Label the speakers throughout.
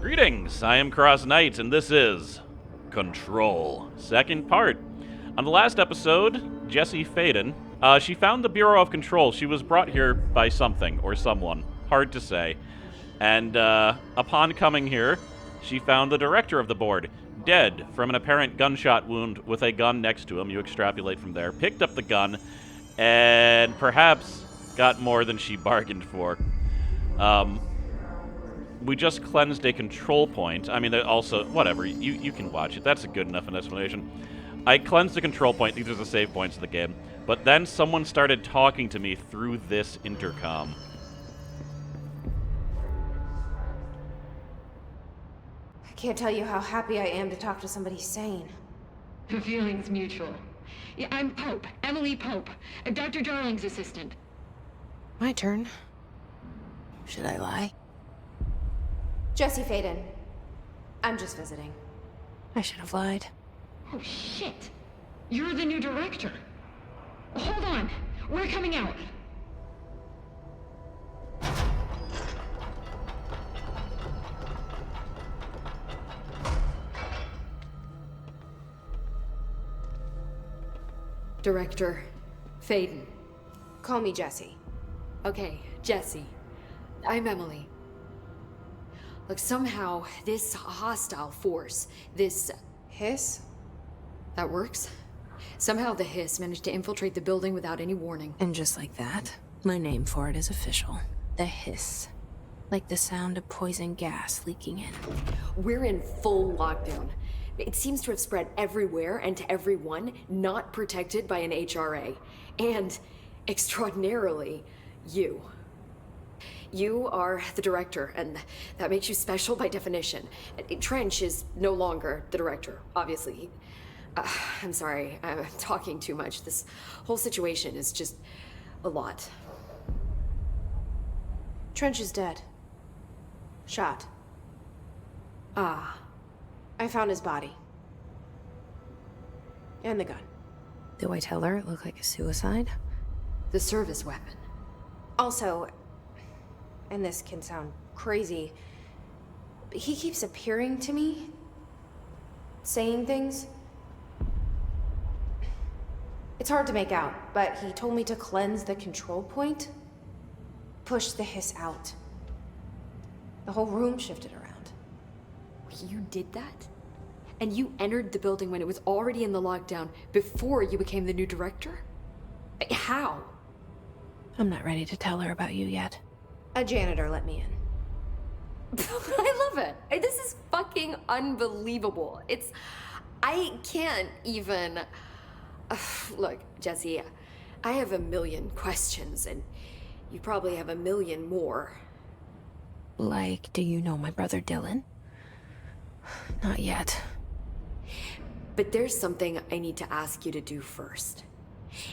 Speaker 1: Greetings, I am CrossKnights, and this is Control, second part. On the last episode, Jessie Faden, she found the Bureau of Control. She was brought here by something or someone, hard to say. And upon coming here, she found the director of the board, dead from an apparent gunshot wound with a gun next to him. You extrapolate from there. Picked up the gun, and perhaps got more than she bargained for. We just cleansed a control point. I mean, also, whatever, you can watch it. That's a good enough an explanation. I cleansed the control point. These are the save points of the game. But then someone started talking to me through this intercom.
Speaker 2: I can't tell you how happy I am to talk to somebody sane.
Speaker 3: The feeling's mutual. Yeah, I'm Pope, Emily Pope, Dr. Darling's assistant.
Speaker 4: My turn. Should I lie?
Speaker 2: Jessie Faden. I'm just visiting.
Speaker 4: I should have lied.
Speaker 3: Oh, shit. You're the new director. Hold on. We're coming out.
Speaker 5: Director Faden.
Speaker 2: Call me Jessie.
Speaker 5: Okay, Jessie. I'm Emily. Look, somehow this hostile force, this
Speaker 2: Hiss?
Speaker 5: that works? Somehow the hiss managed to infiltrate the building without any warning.
Speaker 4: And just like that, my name for it is official. The hiss. Like the sound of poison gas leaking in.
Speaker 5: We're in full lockdown. It seems to have spread everywhere and to everyone not protected by an HRA. And, extraordinarily, you. You are the director, and that makes you special by definition. Trench is no longer the director, obviously. I'm sorry, I'm talking too much. This whole situation is just a lot.
Speaker 2: Trench is dead. Shot.
Speaker 5: Ah.
Speaker 2: I found his body. And the gun.
Speaker 4: Do I tell her it looked like a suicide?
Speaker 5: The service weapon.
Speaker 2: Also, and this can sound crazy, but he keeps appearing to me, saying things. It's hard to make out, but he told me to cleanse the control point, push the hiss out. The whole room shifted around.
Speaker 5: You did that? And you entered the building when it was already in the lockdown before you became the new director? How?
Speaker 4: I'm not ready to tell her about you yet.
Speaker 2: A janitor let me in.
Speaker 5: I love it. This is fucking unbelievable. I can't even... Look, Jessie, I have a million questions, and you probably have a million more.
Speaker 4: Like, do you know my brother Dylan? Not yet.
Speaker 5: But there's something I need to ask you to do first.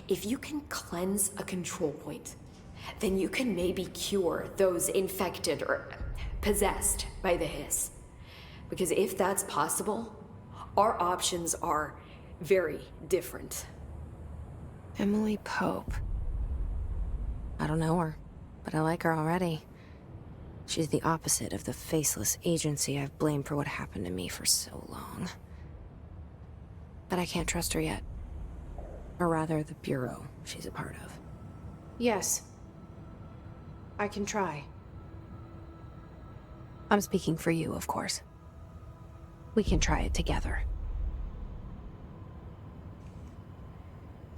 Speaker 5: If you can cleanse a control point, then you can maybe cure those infected or possessed by the hiss. Because if that's possible, our options are very different.
Speaker 4: Emily Pope. I don't know her, but I like her already. She's the opposite of the faceless agency I've blamed for what happened to me for so long. But I can't trust her yet. Or rather, the Bureau she's a part of.
Speaker 2: Yes. I can try.
Speaker 4: I'm speaking for you, of course. We can try it together.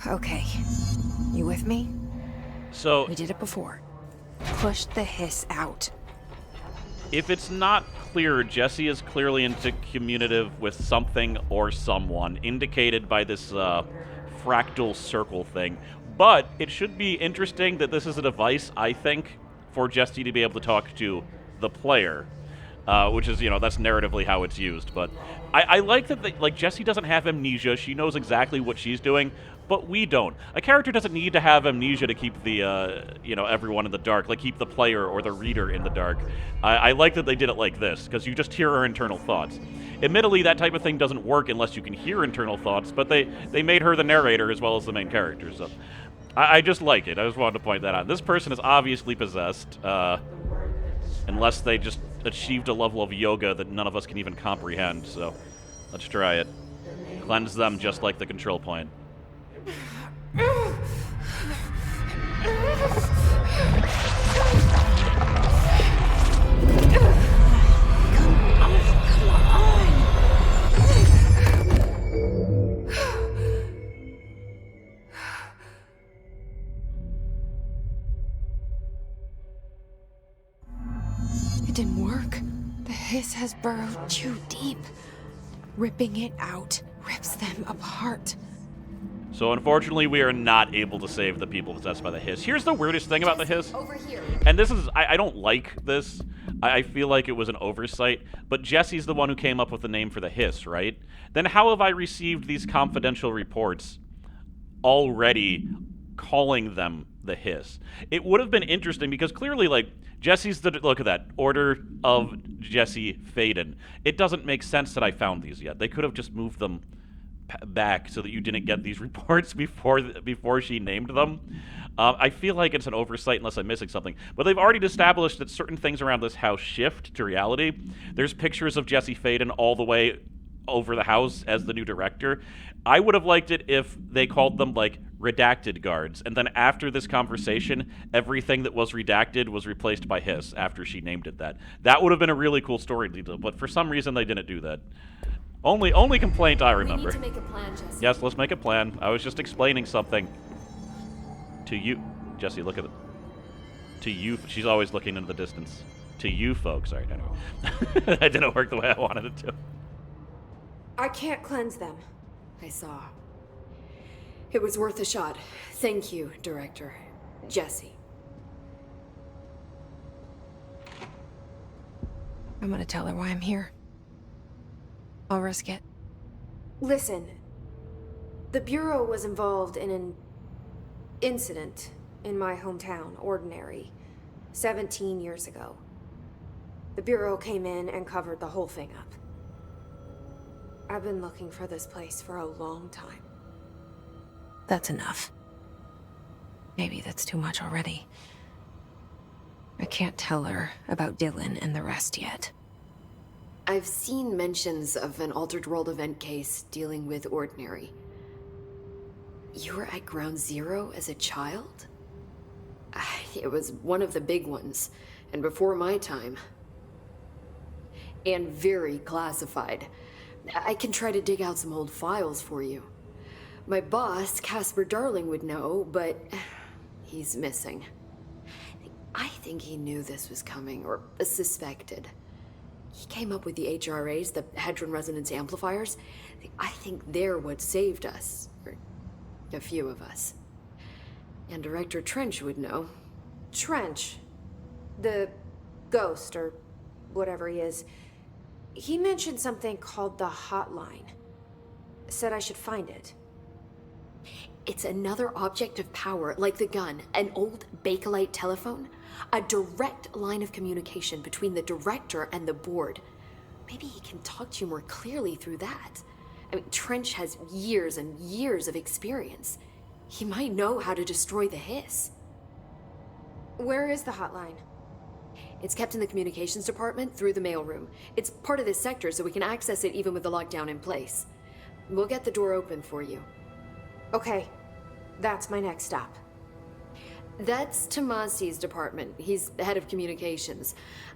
Speaker 4: Okay. You with me?
Speaker 1: So,
Speaker 4: We did it before. Push the hiss out.
Speaker 1: if it's not clear, Jessie is clearly into communicative with something or someone, indicated by this fractal circle thing. But it should be interesting that this is a device, I think, for Jessie to be able to talk to the player, which is, that's narratively how it's used. But I like that, Jessie doesn't have amnesia. She knows exactly what she's doing, but we don't. A character doesn't need to have amnesia to keep the, everyone in the dark, keep the player or the reader in the dark. I like that they did it like this, because you just hear her internal thoughts. Admittedly, that type of thing doesn't work unless you can hear internal thoughts, but they made her the narrator as well as the main character, so I just like it. I just wanted to point that out. This person is obviously possessed, unless they just achieved a level of yoga that none of us can even comprehend, so let's try it. Cleanse them just like the control point.
Speaker 4: It didn't work. The hiss has burrowed too deep. Ripping it out rips them apart.
Speaker 1: So unfortunately, we are not able to save the people possessed by the hiss. Here's the weirdest thing about the hiss.
Speaker 5: Over here.
Speaker 1: And this is, I don't like this. I feel like it was an oversight. But Jesse's the one who came up with the name for the hiss, right? Then how have I received these confidential reports already calling them the hiss? It would have been interesting because clearly, like, Jesse's the, look at that, Order of Jesse Faden. It doesn't make sense that I found these yet. They could have just moved them back so that you didn't get these reports before she named them. I feel like it's an oversight unless I'm missing something. But they've already established that certain things around this house shift to reality. There's pictures of Jesse Faden all the way over the house as the new director. I would have liked it if they called them, like, redacted guards, and then after this conversation, everything that was redacted was replaced by hiss after she named it that. That would have been a really cool story, but for some reason they didn't do that. Only complaint I remember.
Speaker 5: We need to make a plan, Jesse.
Speaker 1: Yes, let's make a plan. I was just explaining something to you. Jesse, look at it. To you. She's always looking into the distance. To you folks. All right, anyway. That didn't work the way I wanted it to.
Speaker 2: I can't cleanse them.
Speaker 5: I saw. It was worth a shot. Thank you, Director. Jesse.
Speaker 4: I'm gonna tell her why I'm here. I'll risk it.
Speaker 2: Listen, the Bureau was involved in an incident in my hometown, Ordinary, 17 years ago. The Bureau came in and covered the whole thing up. I've been looking for this place for a long time.
Speaker 4: That's enough. Maybe that's too much already. I can't tell her about Dylan and the rest yet.
Speaker 5: I've seen mentions of an Altered World event case dealing with Ordinary. You were at Ground Zero as a child? It was one of the big ones, and before my time. And very classified. I can try to dig out some old files for you. My boss, Casper Darling, would know, but he's missing. I think he knew this was coming, or suspected. He came up with the HRAs, the Hadron Resonance Amplifiers. I think they're what saved us. Or a few of us. And Director Trench would know.
Speaker 2: Trench, the ghost, or whatever he is, he mentioned something called the Hotline. Said I should find it.
Speaker 5: It's another object of power, like the gun, an old Bakelite telephone. A direct line of communication between the director and the board. Maybe he can talk to you more clearly through that. I mean, Trench has years and years of experience. He might know how to destroy the hiss.
Speaker 2: Where is the hotline?
Speaker 5: It's kept in the communications department through the mailroom. It's part of this sector, so we can access it even with the lockdown in place. We'll get the door open for you.
Speaker 2: Okay, that's my next stop.
Speaker 5: That's Tomasi's department. He's the head of communications.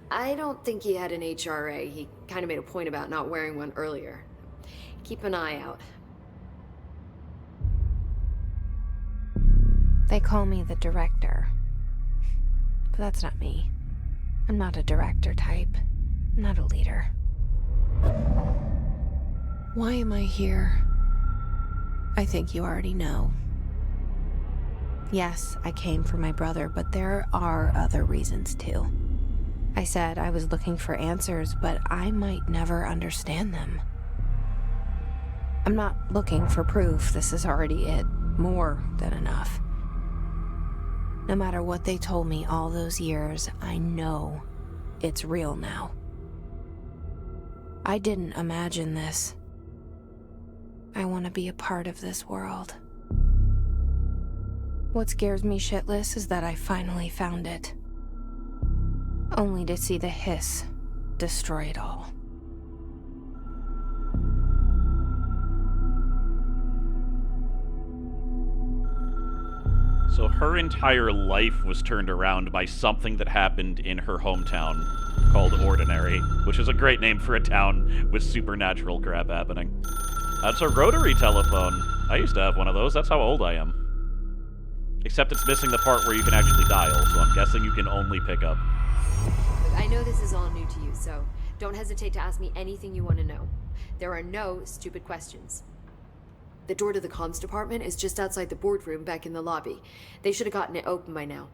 Speaker 5: I don't think he had an HRA. He kind of made a point about not wearing one earlier. Keep an eye out.
Speaker 4: They call me the director. But that's not me. I'm not a director type. I'm not a leader. Why am I here? I think you already know. Yes, I came for my brother, but there are other reasons too. I said I was looking for answers, but I might never understand them. I'm not looking for proof. This is already it. More than enough. No matter what they told me all those years, I know it's real now. I didn't imagine this. I want to be a part of this world. What scares me shitless is that I finally found it. Only to see the hiss destroy it all.
Speaker 1: So her entire life was turned around by something that happened in her hometown called Ordinary, which is a great name for a town with supernatural crap happening. That's a rotary telephone. I used to have one of those. That's how old I am. Except it's missing the part where you can actually dial, so I'm guessing you can only pick up.
Speaker 5: Look, I know this is all new to you, so don't hesitate to ask me anything you want to know. There are no stupid questions. The door to the comms department is just outside the boardroom back in the lobby. They should have gotten it open by now.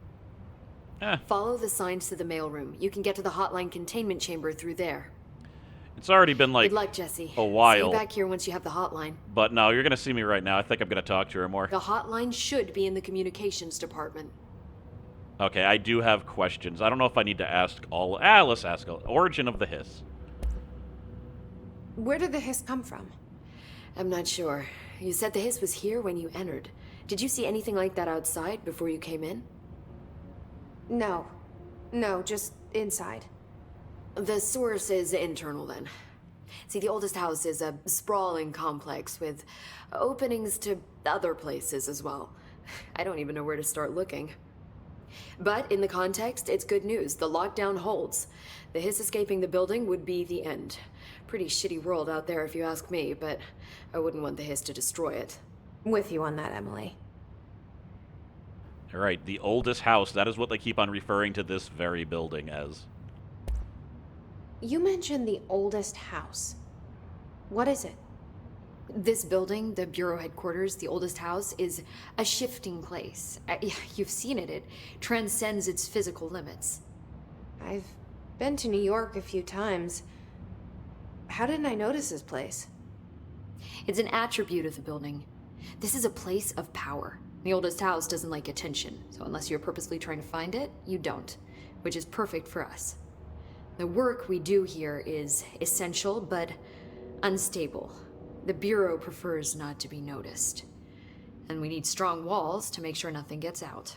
Speaker 5: Follow the signs to the mailroom. You can get to the hotline containment chamber through there.
Speaker 1: It's already been like
Speaker 5: Good luck, Jesse.
Speaker 1: a while.
Speaker 5: See you back here once you have the hotline.
Speaker 1: But no, you're going to see me right now. I think I'm going to talk to her more.
Speaker 5: The hotline should be in the communications department.
Speaker 1: Okay, I do have questions. I don't know if I need to ask all... let's ask all. Origin of the hiss.
Speaker 2: Where did the hiss come from?
Speaker 5: I'm not sure. You said the hiss was here when you entered. Did you see anything like that outside before you came in?
Speaker 2: No. No, just inside.
Speaker 5: The source is internal, then. See, the oldest house is a sprawling complex with openings to other places as well. I don't even know where to start looking. But in the context, it's good news. The lockdown holds. The hiss escaping the building would be the end. Pretty shitty world out there if you ask me, but I wouldn't want the hiss to destroy it.
Speaker 2: With you on that, Emily.
Speaker 1: All right, the oldest house. That is what they keep on referring to this very building as.
Speaker 2: You mentioned the oldest house. What is it?
Speaker 5: This building, the Bureau headquarters, the oldest house, is a shifting place. You've seen it. It transcends its physical limits.
Speaker 2: I've been to New York a few times. How didn't I notice this place?
Speaker 5: It's an attribute of the building. This is a place of power. The oldest house doesn't like attention, so unless you're purposely trying to find it, you don't, which is perfect for us. The work we do here is essential, but unstable. The Bureau prefers not to be noticed. And we need strong walls to make sure nothing gets out.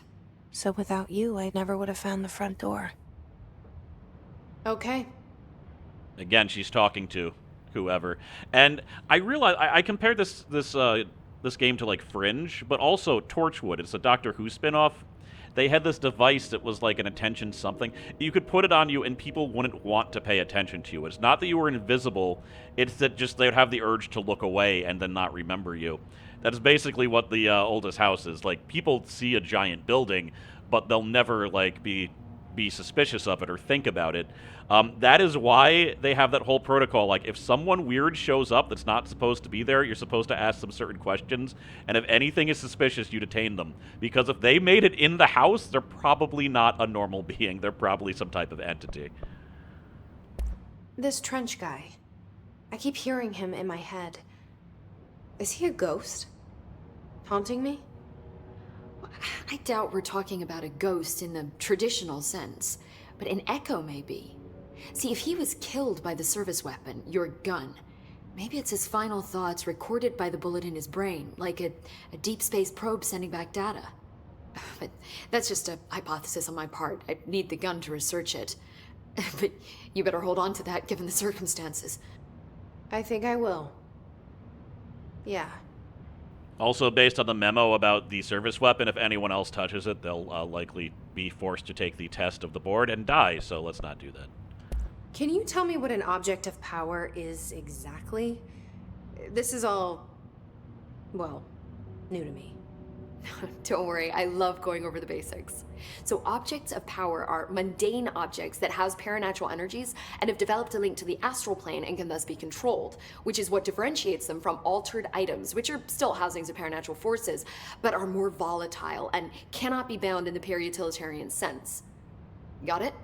Speaker 4: So without you, I never would have found the front door.
Speaker 2: Okay.
Speaker 1: Again, she's talking to whoever. And I realize I compared this game to like Fringe, but also Torchwood. It's a Doctor Who spinoff. They had this device that was like an attention something. You could put it on you and people wouldn't want to pay attention to you. It's not that you were invisible, it's that just they would have the urge to look away and then not remember you. That's basically what the oldest house is. Like, people see a giant building, but they'll never like be suspicious of it or think about it. That is why they have that whole protocol. Like, if someone weird shows up that's not supposed to be there, you're supposed to ask them certain questions, and if anything is suspicious, you detain them. Because if they made it in the house, they're probably not a normal being. They're probably some type of entity.
Speaker 2: This Trench guy. I keep hearing him in my head. Is he a ghost? Haunting me?
Speaker 5: I doubt we're talking about a ghost in the traditional sense, but an echo maybe. See, if he was killed by the service weapon, your gun, maybe it's his final thoughts recorded by the bullet in his brain, like a deep space probe sending back data. But that's just a hypothesis on my part. I need the gun to research it. But you better hold on to that given the circumstances.
Speaker 2: I think I will. Yeah.
Speaker 1: Also, based on the memo about the service weapon, if anyone else touches it, they'll likely be forced to take the test of the board and die, so let's not do that.
Speaker 2: Can you tell me what an object of power is exactly? This is all, well, new to me.
Speaker 5: Don't worry, I love going over the basics. So objects of power are mundane objects that house paranatural energies and have developed a link to the astral plane and can thus be controlled, which is what differentiates them from altered items, which are still housings of paranatural forces, but are more volatile and cannot be bound in the peri-utilitarian sense. Got it?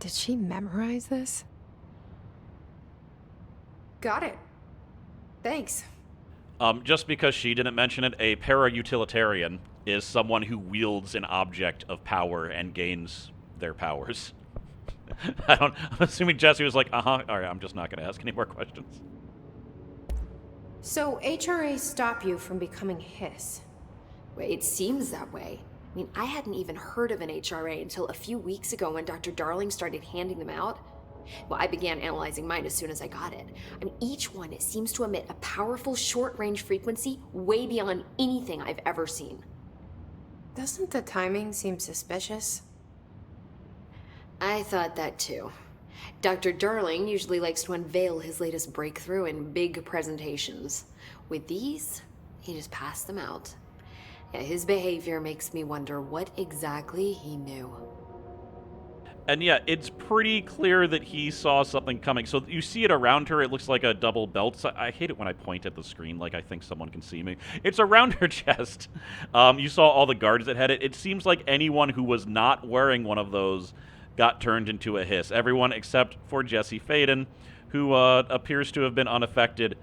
Speaker 4: Did she memorize this?
Speaker 2: Got it. Thanks.
Speaker 1: Just because she didn't mention it, a para-utilitarian is someone who wields an object of power and gains their powers. I'm assuming Jesse was like, all right, I'm just not going to ask any more questions.
Speaker 2: So HRA stop you from becoming Hiss?
Speaker 5: Wait, it seems that way. I mean, I hadn't even heard of an HRA until a few weeks ago when Dr. Darling started handing them out. Well, I began analyzing mine as soon as I got it. I mean, each one seems to emit a powerful short-range frequency way beyond anything I've ever seen.
Speaker 2: Doesn't the timing seem suspicious?
Speaker 5: I thought that too. Dr. Darling usually likes to unveil his latest breakthrough in big presentations. With these, he just passed them out. Yeah, his behavior makes me wonder what exactly he knew.
Speaker 1: And yeah, it's pretty clear that he saw something coming. So you see it around her. It looks like a double belt. I hate it when I point at the screen like I think someone can see me. It's around her chest. You saw all the guards that had it. It seems like anyone who was not wearing one of those got turned into a hiss. Everyone except for Jesse Faden, who appears to have been unaffected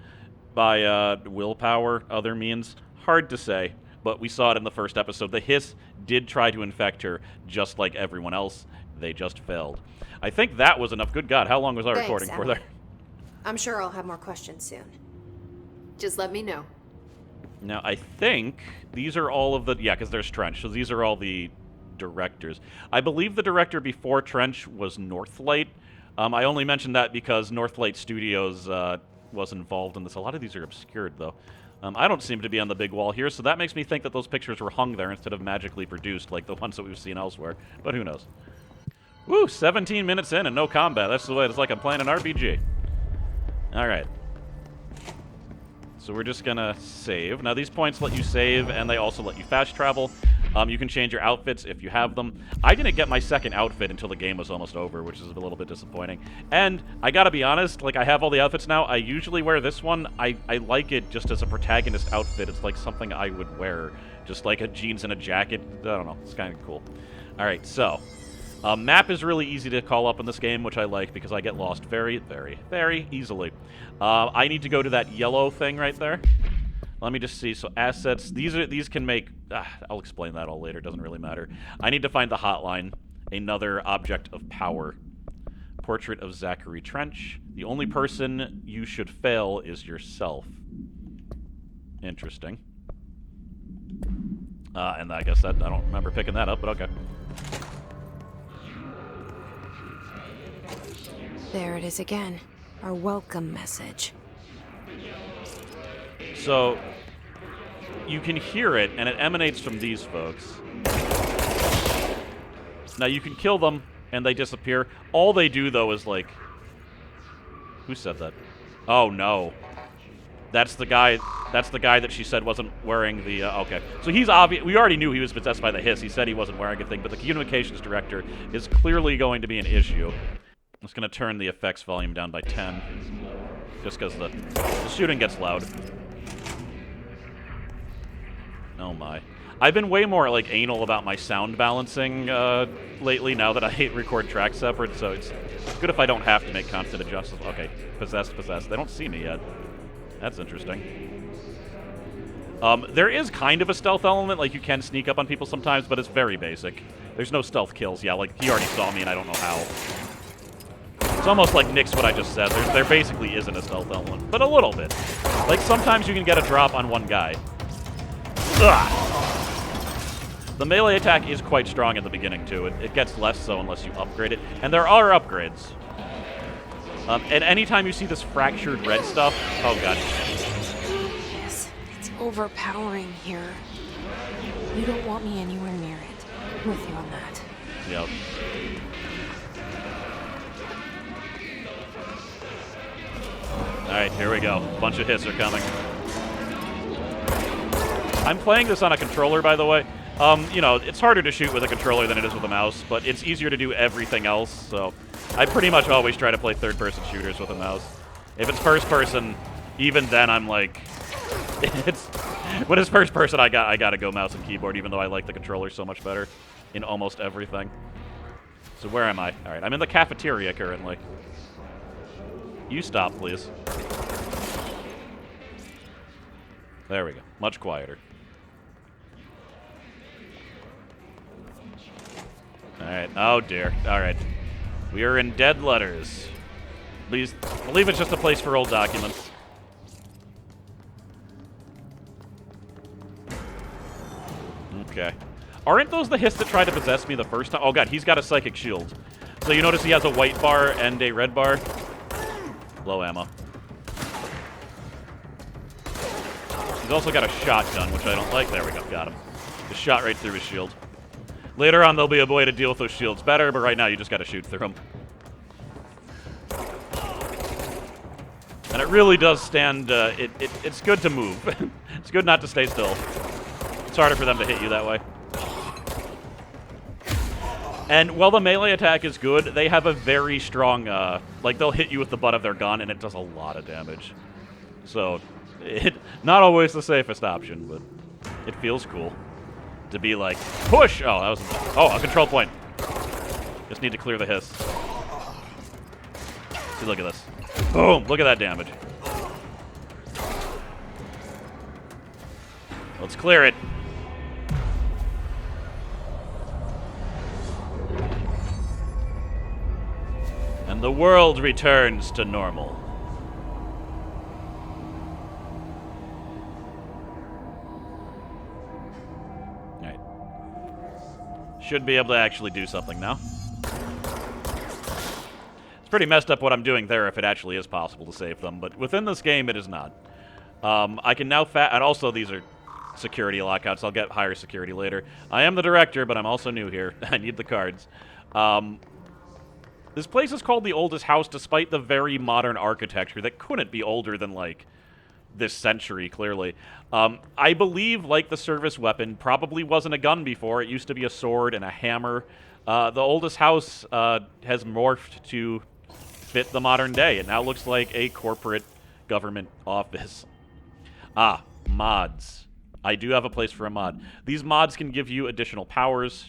Speaker 1: by willpower, other means. Hard to say, but we saw it in the first episode. The hiss did try to infect her, just like everyone else. They just failed. I think that was enough. Good God, how long was our
Speaker 2: Thanks,
Speaker 1: recording for
Speaker 2: Emily.
Speaker 1: there?
Speaker 2: I'm sure I'll have more questions soon.
Speaker 5: Just let me know.
Speaker 1: Now, I think these are all of the... Yeah, because there's Trench, so these are all the directors. I believe the director before Trench was Northlight. I only mentioned that because Northlight Studios was involved in this. A lot of these are obscured, though. I don't seem to be on the big wall here, so that makes me think that those pictures were hung there instead of magically produced like the ones that we've seen elsewhere. But who knows? Woo, 17 minutes in and no combat. That's the way it's like I'm playing an RPG. All right. So we're just going to save. Now, these points let you save, and they also let you fast travel. You can change your outfits if you have them. I didn't get my second outfit until the game was almost over, which is a little bit disappointing. And I gotta be honest, like, I have all the outfits now. I usually wear this one. I like it just as a protagonist outfit. It's like something I would wear. Just like a jeans and a jacket. I don't know. It's kind of cool. All right, so... map is really easy to call up in this game, which I like because I get lost very, very, very easily. I need to go to that yellow thing right there. Let me just see. So assets, these can make... I'll explain that all later. Doesn't really matter. I need to find the hotline. Another object of power. Portrait of Zachary Trench. The only person you should fail is yourself. Interesting. And I guess that... I don't remember picking that up, but okay.
Speaker 4: There it is again. Our welcome message.
Speaker 1: So, you can hear it, and it emanates from these folks. Now, you can kill them, and they disappear. All they do, though, is, like... Who said that? Oh, no. That's the guy that she said wasn't wearing the... okay. So he's obvious. We already knew he was possessed by the hiss. He said he wasn't wearing a thing, but the communications director is clearly going to be an issue. I'm just going to turn the effects volume down by 10. Just because the shooting gets loud. Oh my. I've been way more, like, anal about my sound balancing lately now that I record tracks separate, so it's good if I don't have to make constant adjustments. Okay, possessed. They don't see me yet. That's interesting. There is kind of a stealth element, like you can sneak up on people sometimes, but it's very basic. There's no stealth kills. Yeah, like, he already saw me and I don't know how. It's almost like nix what I just said. There basically isn't a stealth element, but a little bit. Like, sometimes you can get a drop on one guy. Ugh. The melee attack is quite strong in the beginning, too. It gets less so unless you upgrade it. And there are upgrades. And anytime you see this fractured red stuff... Oh, God.
Speaker 4: Yes, it's overpowering here. You don't want me anywhere near it. I'm with you on that.
Speaker 1: Yep. Alright, here we go. A bunch of hits are coming. I'm playing this on a controller, by the way. You know, it's harder to shoot with a controller than it is with a mouse, but it's easier to do everything else, so I pretty much always try to play third-person shooters with a mouse. If it's first-person, even then I'm like... when it's first-person, I gotta go mouse and keyboard, even though I like the controller so much better in almost everything. So where am I? Alright, I'm in the cafeteria currently. You stop, please. There we go. Much quieter. Alright. Oh, dear. Alright. We are in dead letters. Please believe it's just a place for old documents. Okay. Aren't those the hiss that tried to possess me the first time? Oh, God. He's got a psychic shield. So you notice he has a white bar and a red bar. Low ammo. He's also got a shotgun, which I don't like. There we go, got him. Just shot right through his shield. Later on, there'll be a way to deal with those shields better, but right now you just gotta shoot through them. And it really does stand, it's good to move. It's good not to stay still. It's harder for them to hit you that way. And while the melee attack is good, they have a very strong, like, they'll hit you with the butt of their gun, and it does a lot of damage. So, not always the safest option, but it feels cool to be like, push! Oh, that was, a control point. Just need to clear the hiss. See, look at this. Boom! Look at that damage. Let's clear it. And the world returns to normal. Alright. Should be able to actually do something now. It's pretty messed up what I'm doing there if it actually is possible to save them, but within this game it is not. I can now and also these are security lockouts. I'll get higher security later. I am the director, but I'm also new here. I need the cards. This place is called the oldest house despite the very modern architecture that couldn't be older than, like, this century, clearly. I believe, like the service weapon, probably wasn't a gun before. It used to be a sword and a hammer. The oldest house has morphed to fit the modern day. It now looks like a corporate government office. Ah, mods. I do have a place for a mod. These mods can give you additional powers.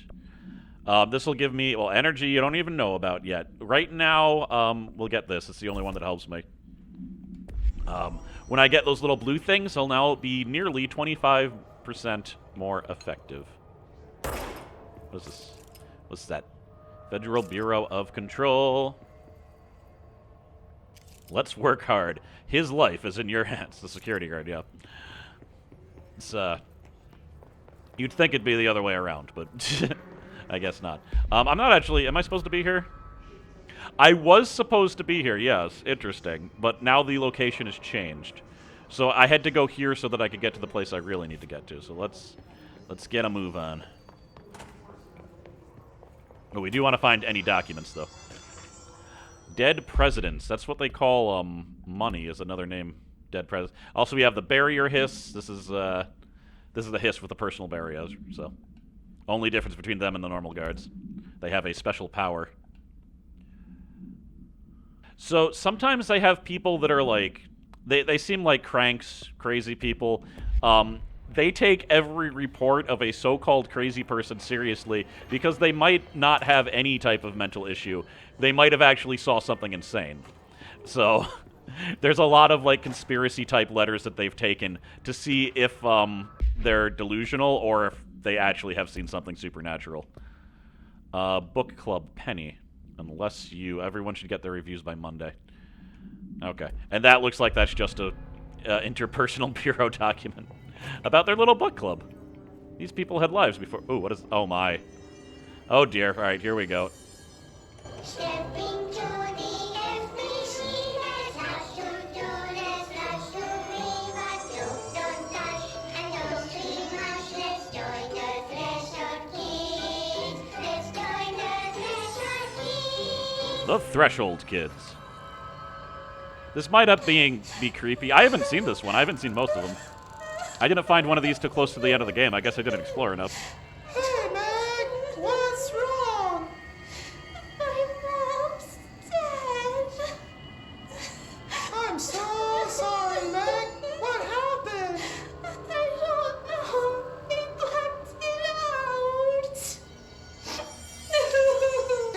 Speaker 1: This will give me, well, energy you don't even know about yet. Right now, we'll get this. It's the only one that helps me. When I get those little blue things, I'll now be nearly 25% more effective. What is this? What's that? Federal Bureau of Control. Let's work hard. His life is in your hands. The security guard, yeah. It's, you'd think it'd be the other way around, but I guess not. I'm not actually... Am I supposed to be here? I was supposed to be here, yes. Interesting. But now the location has changed. So I had to go here so that I could get to the place I really need to get to. So let's get a move on. Oh, we do want to find any documents, though. Dead presidents. That's what they call money is another name. Dead presidents. Also, we have the barrier hiss. This is the hiss with the personal barriers. So, only difference between them and the normal guards. They have a special power. So sometimes they have people that are like, they seem like cranks, crazy people. They take every report of a so-called crazy person seriously because they might not have any type of mental issue. They might have actually saw something insane. So there's a lot of like conspiracy type letters that they've taken to see if they're delusional or if they actually have seen something supernatural. Book club penny. Unless everyone should get their reviews by Monday. Okay. And that looks like that's just a interpersonal bureau document about their little book club. These people had lives before. Ooh, what is... Oh, my. Oh, dear. All right, here we go.
Speaker 6: Stepping to the FBC, house to do, let's rush to Riva, don't touch, and don't scream much, let's join the Threshold Kids, let's join the Threshold Kids.
Speaker 1: The Threshold Kids. This might be creepy. I haven't seen this one. I haven't seen most of them. I didn't find one of these too close to the end of the game. I guess I didn't explore enough.
Speaker 7: Hey, Meg! What's wrong?
Speaker 6: My mom's dead.
Speaker 7: I'm so sorry, Meg. What happened?
Speaker 6: I don't know. They blacked it out.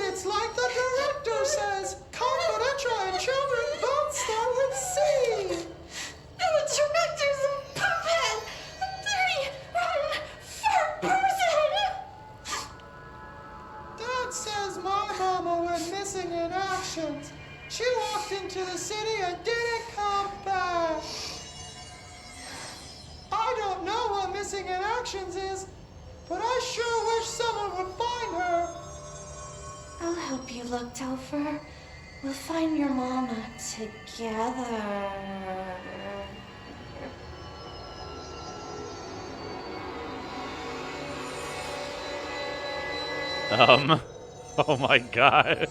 Speaker 7: It's like the director says. Confidential and children don't start with C.
Speaker 6: The director's a puppet. A dirty, rotten, fart person.
Speaker 7: Dad says my mama went missing in action. She walked into the city and didn't come back. I don't know what missing in actions is, but I sure wish someone would find her.
Speaker 6: I'll help you look, Telfer. We'll find your mama together.
Speaker 1: Oh my god.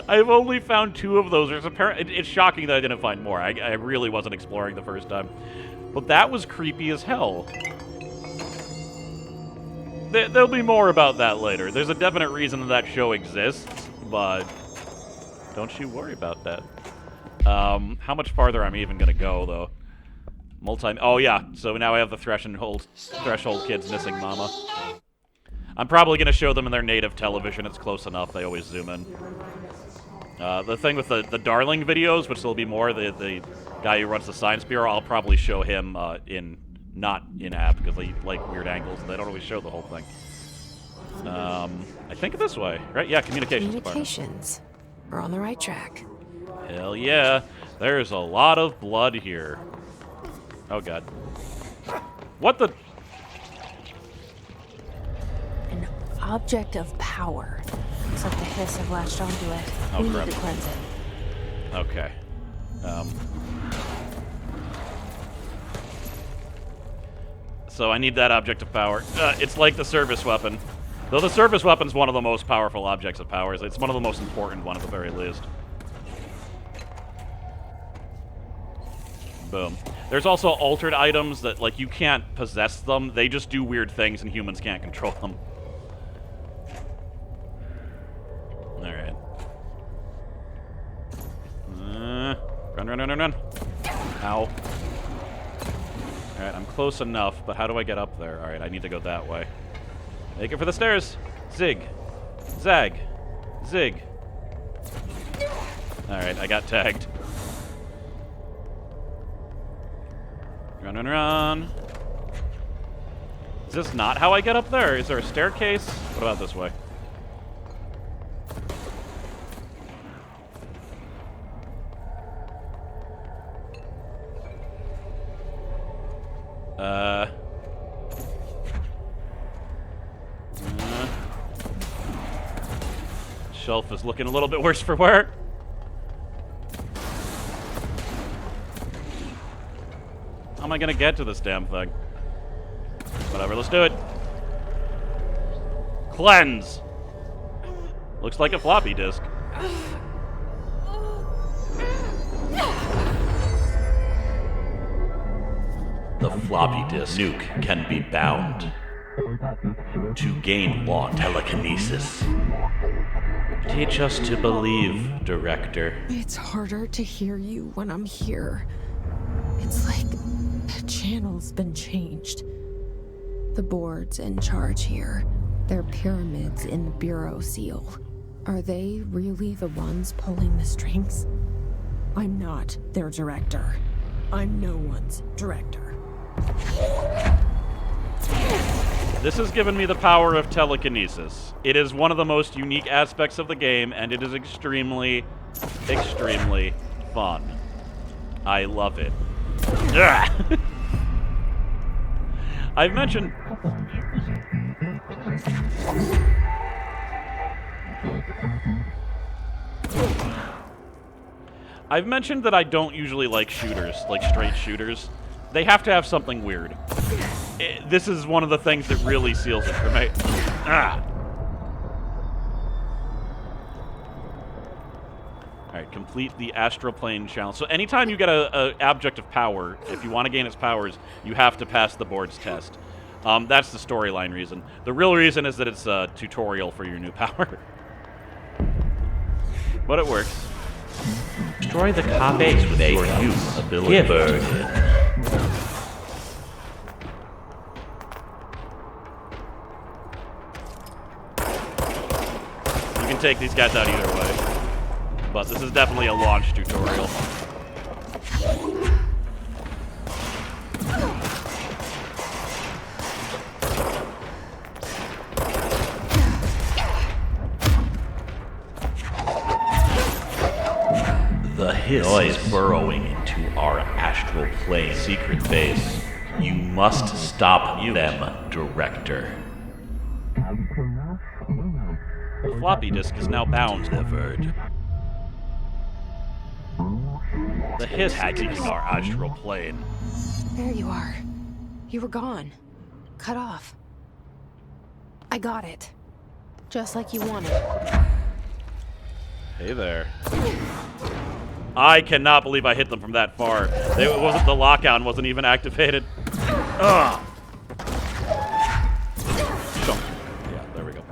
Speaker 1: I've only found 2 of those. It's shocking that I didn't find more. I really wasn't exploring the first time. But that was creepy as hell. There'll be more about that later. There's a definite reason that show exists, but don't you worry about that. How much farther I'm even gonna go, though? Oh yeah, so now I have the threshold kids missing mama. I'm probably gonna show them in their native television. It's close enough. They always zoom in. The thing with the Darling videos, which there'll be more, the guy who runs the Science Bureau, I'll probably show him not in-app, because they like weird angles, and they don't always show the whole thing. I think this way, right? Yeah, communications department.
Speaker 4: Communications. We're on the right track.
Speaker 1: Hell yeah. There's a lot of blood here. Oh god. What the...
Speaker 4: An object of power. Looks like the hiss have latched onto it.
Speaker 1: Oh,
Speaker 4: We
Speaker 1: crap.
Speaker 4: need to cleanse it.
Speaker 1: Okay. So I need that object of power. It's like the service weapon. Though the service weapon's one of the most powerful objects of powers. It's one of the most important one at the very least. Boom. There's also altered items that, like, you can't possess them. They just do weird things and humans can't control them. Alright. Run. Ow. Alright, I'm close enough, but how do I get up there? Alright, I need to go that way. Make it for the stairs! Zig. Zag. Zig. Alright, I got tagged. Run. Is this not how I get up there? Is there a staircase? What about this way? Shelf is looking a little bit worse for wear. How am I gonna get to this damn thing? Whatever, let's do it. Cleanse! Looks like a floppy disk.
Speaker 8: The floppy disk nuke can be bound to gain long telekinesis. Teach us to believe, Director.
Speaker 4: It's harder to hear you when I'm here. It's like the channel's been changed. The board's in charge here. They're pyramids in the Bureau seal. Are they really the ones pulling the strings? I'm not their director. I'm no one's director.
Speaker 1: This has given me the power of telekinesis. It is one of the most unique aspects of the game, and it is extremely, extremely fun. I love it. I've mentioned... I've mentioned that I don't usually like shooters, like straight shooters. They have to have something weird. This is one of the things that really seals it for me. Alright, complete the astral plane challenge. So anytime you get a object of power, if you want to gain its powers, you have to pass the board's test. That's the storyline reason. The real reason is that it's a tutorial for your new power. But it works.
Speaker 8: Destroy the copies with your use ability. Bird.
Speaker 1: You can take these guys out either way. But this is definitely a launch tutorial.
Speaker 8: The hiss is burrowing into our astral plane secret base. You must stop them, Director.
Speaker 1: floppy disk is now bound.
Speaker 8: Delivered.
Speaker 1: The hiss tagging our astral plane.
Speaker 4: There you are. You were gone. Cut off. I got it. Just like you wanted.
Speaker 1: Hey there. I cannot believe I hit them from that far. It wasn't, the lockdown wasn't even activated. Ugh. Chunk. Yeah, there we go.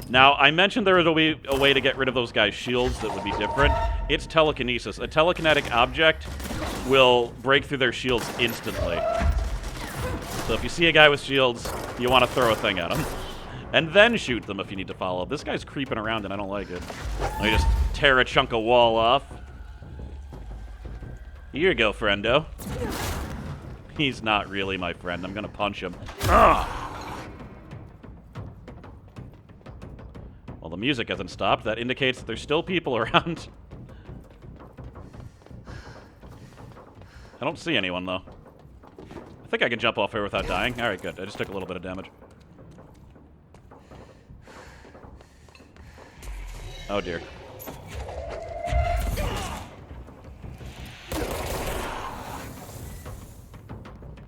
Speaker 1: Now, I mentioned there was a way to get rid of those guys' shields that would be different. It's telekinesis. A telekinetic object will break through their shields instantly. So if you see a guy with shields, you want to throw a thing at him. And then shoot them if you need to follow. This guy's creeping around and I don't like it. Let me just tear a chunk of wall off. Here you go, friendo. He's not really my friend. I'm gonna punch him. Ugh! Well, the music hasn't stopped. That indicates that there's still people around. I don't see anyone, though. I think I can jump off here without dying. Alright, good. I just took a little bit of damage. Oh, dear.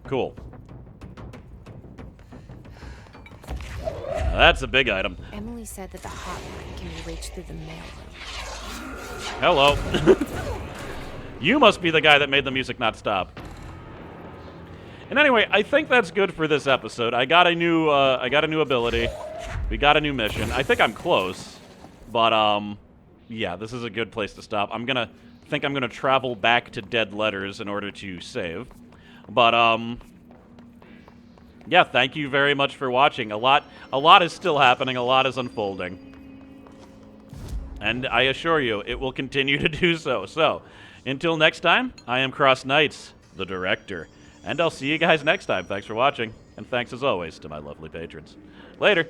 Speaker 1: Cool. That's a big item.
Speaker 4: Emily said that the hotline can be reached through the mailroom.
Speaker 1: Hello. You must be the guy that made the music not stop. And anyway, I think that's good for this episode. I got a new ability. We got a new mission. I think I'm close. But, yeah, this is a good place to stop. I'm gonna travel back to Dead Letters in order to save. But, yeah, thank you very much for watching. A lot is still happening. A lot is unfolding. And I assure you, it will continue to do so. So, until next time, I am CrossKnights, the director. And I'll see you guys next time. Thanks for watching. And thanks, as always, to my lovely patrons. Later.